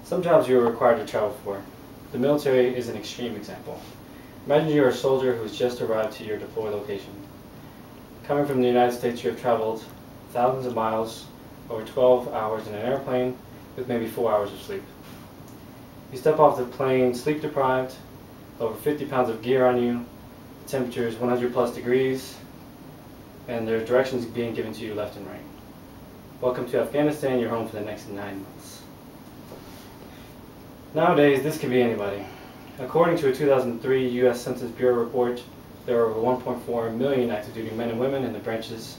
Some jobs you are required to travel for. The military is an extreme example. Imagine you are a soldier who has just arrived to your deploy location. Coming from the United States, you have traveled thousands of miles, over 12 hours in an airplane, with maybe 4 hours of sleep. You step off the plane sleep deprived, over 50 pounds of gear on you, the temperature is 100 plus degrees, and there are directions being given to you left and right. Welcome to Afghanistan, you're home for the next 9 months. Nowadays, this could be anybody. According to a 2003 U.S. Census Bureau report, there are over 1.4 million active duty men and women in the branches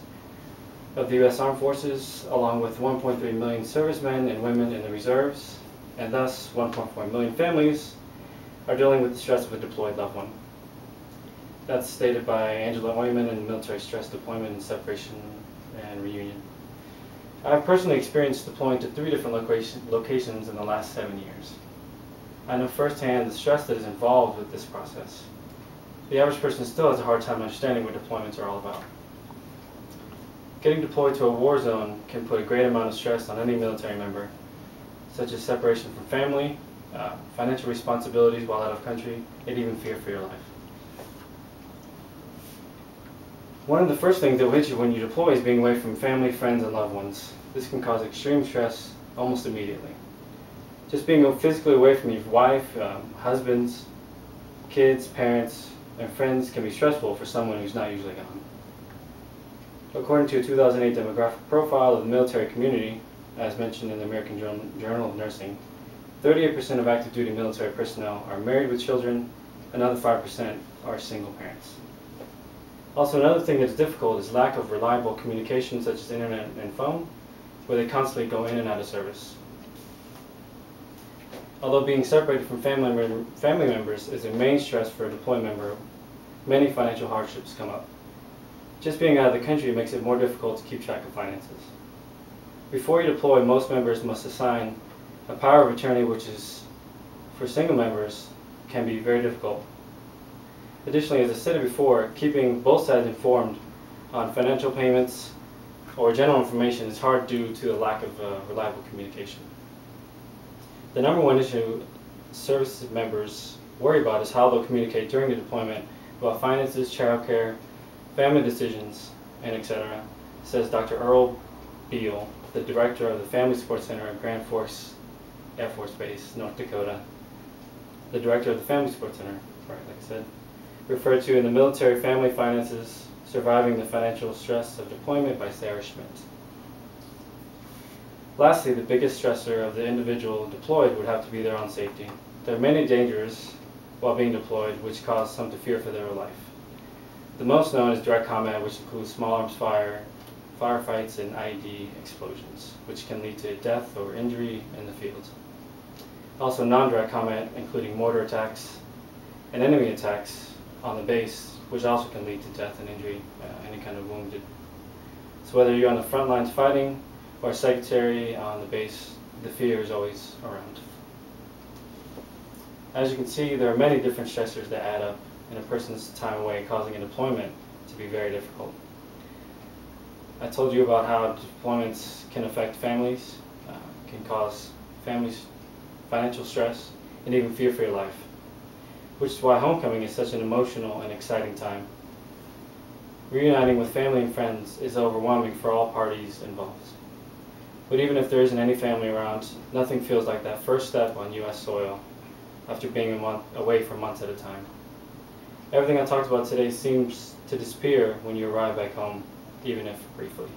of the U.S. Armed Forces, along with 1.3 million servicemen and women in the reserves, and thus 1.4 million families are dealing with the stress of a deployed loved one. That's stated by Angela Oyman in Military Stress Deployment and Separation and Reunion. I've personally experienced deploying to 3 different locations in the last 7 years. I know firsthand the stress that is involved with this process. The average person still has a hard time understanding what deployments are all about. Getting deployed to a war zone can put a great amount of stress on any military member, such as separation from family, financial responsibilities while out of country, and even fear for your life. One of the first things that will hit you when you deploy is being away from family, friends, and loved ones. This can cause extreme stress almost immediately. Just being physically away from your wife, husbands, kids, parents, and friends can be stressful for someone who's not usually gone. According to a 2008 demographic profile of the military community, as mentioned in the American Journal of Nursing, 38% of active duty military personnel are married with children, another 5% are single parents. Also, another thing that's difficult is lack of reliable communication such as internet and phone, where they constantly go in and out of service. Although being separated from family members is a main stress for a deployed member, many financial hardships come up. Just being out of the country makes it more difficult to keep track of finances. Before you deploy, most members must assign a power of attorney, which is, for single members, can be very difficult. Additionally, as I said before, keeping both sides informed on financial payments or general information is hard due to a lack of reliable communication. The number one issue service members worry about is how they'll communicate during the deployment about finances, childcare, family decisions, and etc., says Dr. Earl Beal, the director of the Family Support Center at Grand Forks Air Force Base, North Dakota. The director of the Family Support Center, right, like I said, referred to in the Military Family Finances, Surviving the Financial Stress of Deployment by Sarah Schmidt. Lastly, the biggest stressor of the individual deployed would have to be their own safety. There are many dangers while being deployed which cause some to fear for their life. The most known is direct combat, which includes small arms fire, firefights, and IED explosions, which can lead to death or injury in the field. Also non-direct combat, including mortar attacks and enemy attacks on the base, which also can lead to death and injury, any kind of wounded. So whether you're on the front lines fighting or secretary on the base, the fear is always around. As you can see, there are many different stressors that add up in a person's time away, causing a deployment to be very difficult. I told you about how deployments can affect families, can cause families financial stress, and even fear for your life, which is why homecoming is such an emotional and exciting time. Reuniting with family and friends is overwhelming for all parties involved. But even if there isn't any family around, nothing feels like that first step on U.S. soil after being away for months at a time. Everything I talked about today seems to disappear when you arrive back home, even if briefly.